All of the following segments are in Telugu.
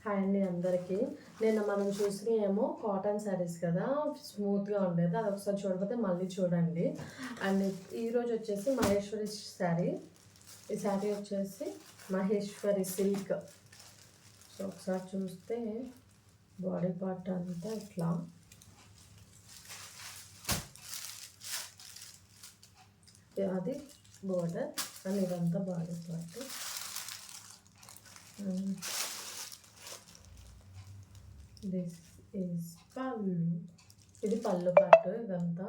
హాయ్ అండి అందరికీ. నేను మనం చూసినవి కాటన్ శారీస్ కదా, స్మూత్గా ఉండేది. అది ఒకసారి చూడకపోతే మళ్ళీ చూడండి. అండ్ ఈరోజు వచ్చేసి మహేశ్వరి శారీ. ఈ శారీ వచ్చేసి మహేశ్వరి సిల్క్. సో ఒకసారి చూస్తే బాడీ పార్ట్ అంతా ఇట్లా అది బోర్డర్ అండ్ ఇదంతా బాడీ పార్ట్. దిస్ ఈజ్ పళ్ళు. ఇది పళ్ళు పార్ట్ ఇదంతా.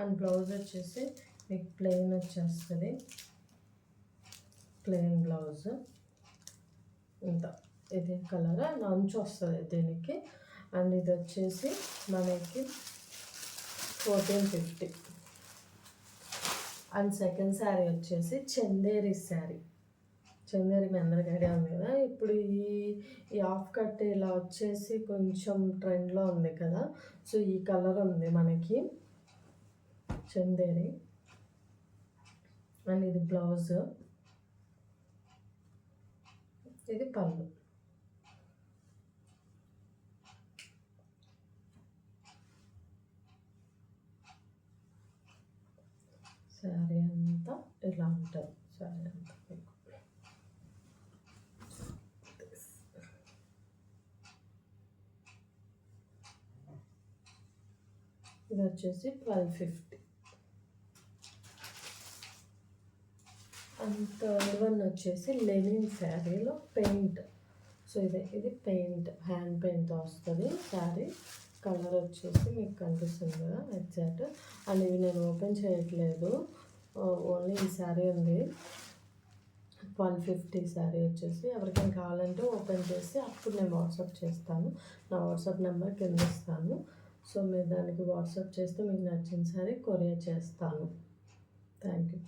అండ్ బ్లౌజ్ వచ్చేసి మీకు ప్లెయిన్ వచ్చేస్తుంది, ప్లెయిన్ బ్లౌజ్ ఇంత. ఇది కలర్ అంచు వస్తుంది దీనికి. అండ్ ఇది వచ్చేసి మనకి 1450. అండ్ సెకండ్ శారీ వచ్చేసి చందేరి శారీ. చందేరి మీ అందరికి ఐడియా ఉంది కదా. ఇప్పుడు ఈ హాఫ్ కట్ ఇలా వచ్చేసి కొంచెం ట్రెండ్లో ఉంది కదా. సో ఈ కలర్ ఉంది మనకి చందేరి. అండ్ ఇది బ్లౌజ్, ఇది పళ్ళు. శారీ అంతా ఇలా ఉంటుంది. శారీ అంతా ఇది వచ్చేసి 1250. అండ్ థర్డ్ వన్ వచ్చేసి లెనిన్ శారీలో పెయింట్. సో ఇది పెయింట్, హ్యాండ్ పెయింట్ వస్తుంది శారీ. కలర్ వచ్చేసి మీకు కనిపిస్తుంది కదా ఎగ్జాక్ట్. అండ్ ఇవి నేను ఓపెన్ చేయట్లేదు, ఓన్లీ ఈ శారీ ఉంది. 1250 శారీ వచ్చేసి. ఎవరికైనా కావాలంటే ఓపెన్ చేసి అప్పుడు నేను వాట్సాప్ చేస్తాను. నా వాట్సాప్ నెంబర్ కింద ఇస్తాను. సో మీరు దానికి వాట్సాప్ చేస్తే మీకు నచ్చిన శారీ కొరియర్ చేస్తాను. Thank you.